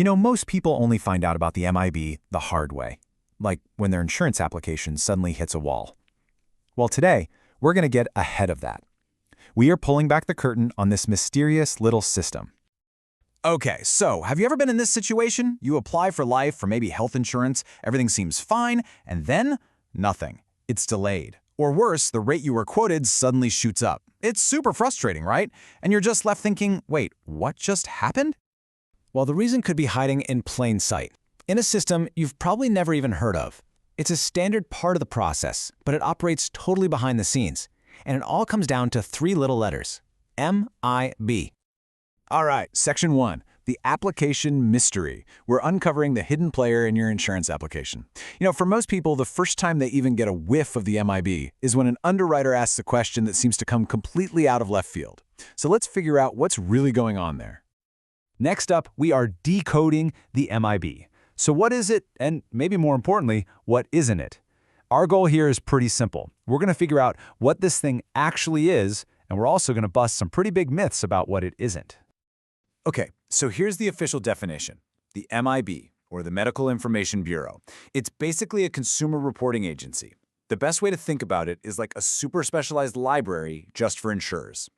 Most people only find out about the MIB the hard way, like when their insurance application suddenly hits a wall. Well, today, we're going to get ahead of that. We are pulling back the curtain on this mysterious little system. Okay, so have you ever been in this situation? You apply for life or maybe health insurance, everything seems fine, and then nothing. It's delayed. Or worse, the rate you were quoted suddenly shoots up. It's super frustrating, right? And you're just left thinking, wait, what just happened? Well, the reason could be hiding in plain sight, in a system you've probably never even heard of. It's a standard part of the process, but it operates totally behind the scenes. And it all comes down to 3 little letters: MIB. All right, Section 1, the application mystery. We're uncovering the hidden player in your insurance application. For most people, the first time they even get a whiff of the MIB is when an underwriter asks a question that seems to come completely out of left field. So let's figure out what's really going on there. Next up, we are decoding the MIB. So what is it, and maybe more importantly, what isn't it? Our goal here is pretty simple. We're going to figure out what this thing actually is, and we're also going to bust some pretty big myths about what it isn't. Okay, so here's the official definition. The MIB, or the Medical Information Bureau. It's basically a consumer reporting agency. The best way to think about it is like a super specialized library just for insurers.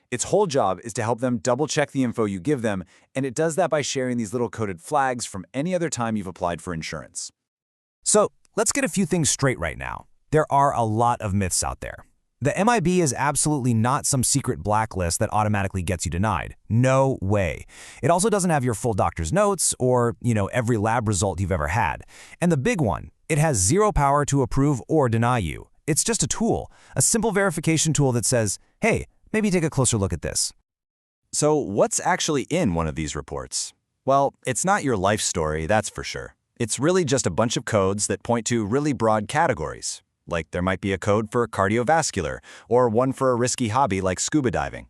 Its whole job is to help them double-check the info you give them, and it does that by sharing these little coded flags from any other time you've applied for insurance. So let's get a few things straight right now. There are a lot of myths out there. The MIB is absolutely not some secret blacklist that automatically gets you denied. No way. It also doesn't have your full doctor's notes or, every lab result you've ever had. And the big one, it has zero power to approve or deny you. It's just a tool, a simple verification tool that says, hey, maybe take a closer look at this. So what's actually in one of these reports? Well, it's not your life story, that's for sure. It's really just a bunch of codes that point to really broad categories. Like there might be a code for cardiovascular, or one for a risky hobby like scuba diving.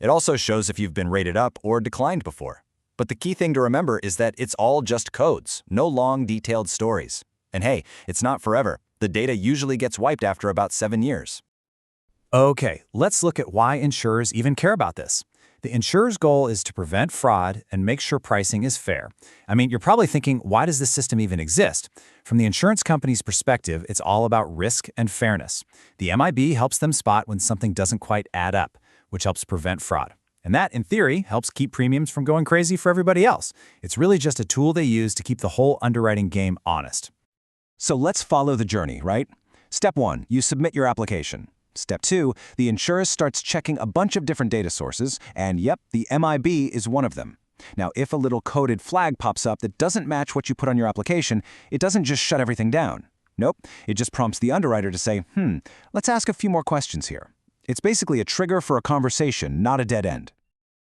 It also shows if you've been rated up or declined before. But the key thing to remember is that it's all just codes, no long, detailed stories. And hey, it's not forever. The data usually gets wiped after about 7 years. Okay, let's look at why insurers even care about this. The insurer's goal is to prevent fraud and make sure pricing is fair. You're probably thinking, why does this system even exist? From the insurance company's perspective, it's all about risk and fairness. The MIB helps them spot when something doesn't quite add up, which helps prevent fraud. And that, in theory, helps keep premiums from going crazy for everybody else. It's really just a tool they use to keep the whole underwriting game honest. So let's follow the journey, right? Step 1, you submit your application. Step 2, the insurer starts checking a bunch of different data sources, and yep, the MIB is one of them. Now, if a little coded flag pops up that doesn't match what you put on your application, it doesn't just shut everything down. Nope, it just prompts the underwriter to say, let's ask a few more questions here. It's basically a trigger for a conversation, not a dead end.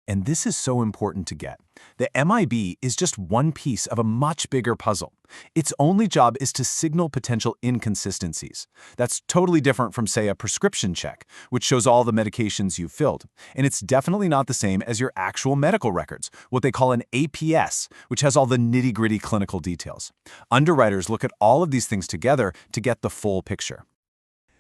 And this is so important to get. The MIB is just one piece of a much bigger puzzle. Its only job is to signal potential inconsistencies. That's totally different from, say, a prescription check, which shows all the medications you've filled. And it's definitely not the same as your actual medical records, what they call an APS, which has all the nitty-gritty clinical details. Underwriters look at all of these things together to get the full picture.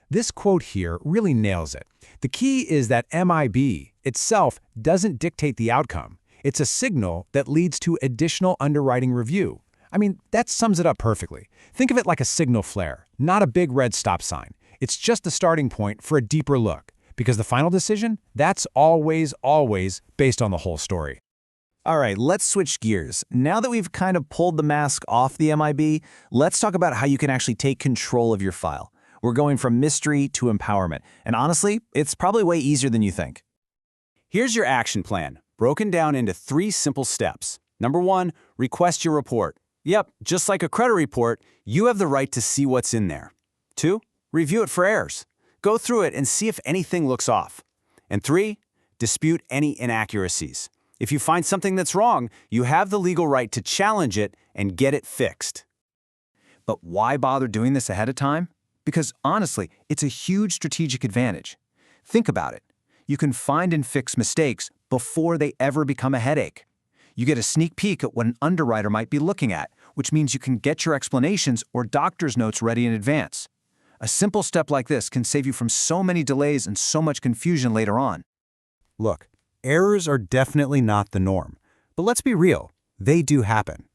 This quote here really nails it. The key is that MIB itself doesn't dictate the outcome. It's a signal that leads to additional underwriting review. That sums it up perfectly. Think of it like a signal flare, not a big red stop sign. It's just the starting point for a deeper look, because the final decision, that's always based on the whole story. All right, let's switch gears. Now that we've kind of pulled the mask off the MIB, let's talk about how you can actually take control of your file. We're going from mystery to empowerment. And honestly, it's probably way easier than you think. Here's your action plan, broken down into 3 simple steps. Number 1, request your report. Yep, just like a credit report, you have the right to see what's in there. 2, review it for errors. Go through it and see if anything looks off. And 3, dispute any inaccuracies. If you find something that's wrong, you have the legal right to challenge it and get it fixed. But why bother doing this ahead of time? Because honestly, it's a huge strategic advantage. Think about it. You can find and fix mistakes before they ever become a headache. You get a sneak peek at what an underwriter might be looking at, which means you can get your explanations or doctor's notes ready in advance. A simple step like this can save you from so many delays and so much confusion later on. Look, errors are definitely not the norm. But let's be real. They do happen.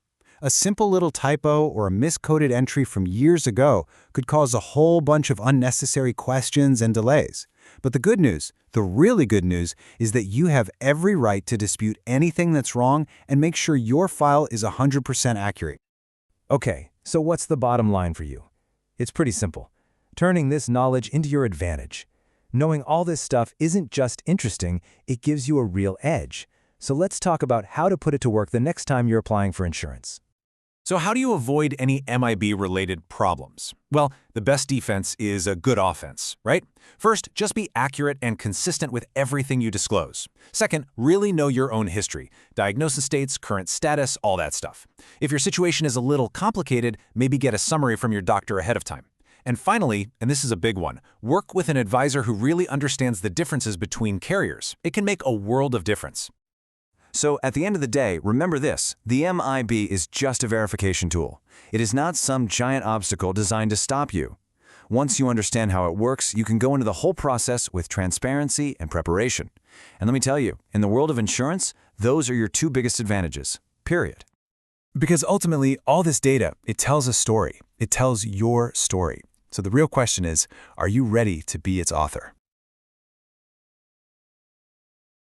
A simple little typo or a miscoded entry from years ago could cause a whole bunch of unnecessary questions and delays. But the good news, the really good news, is that you have every right to dispute anything that's wrong and make sure your file is 100% accurate. Okay, so what's the bottom line for you? It's pretty simple. Turning this knowledge into your advantage. Knowing all this stuff isn't just interesting, it gives you a real edge. So let's talk about how to put it to work the next time you're applying for insurance. So how do you avoid any MIB-related problems? Well, the best defense is a good offense, right? First, just be accurate and consistent with everything you disclose. Second, really know your own history, diagnosis dates, current status, all that stuff. If your situation is a little complicated, maybe get a summary from your doctor ahead of time. And finally, and this is a big one, work with an advisor who really understands the differences between carriers. It can make a world of difference. So at the end of the day, remember this, the MIB is just a verification tool. It is not some giant obstacle designed to stop you. Once you understand how it works, you can go into the whole process with transparency and preparation. And let me tell you, in the world of insurance, those are your two biggest advantages, period. Because ultimately, all this data, it tells a story. It tells your story. So the real question is, are you ready to be its author?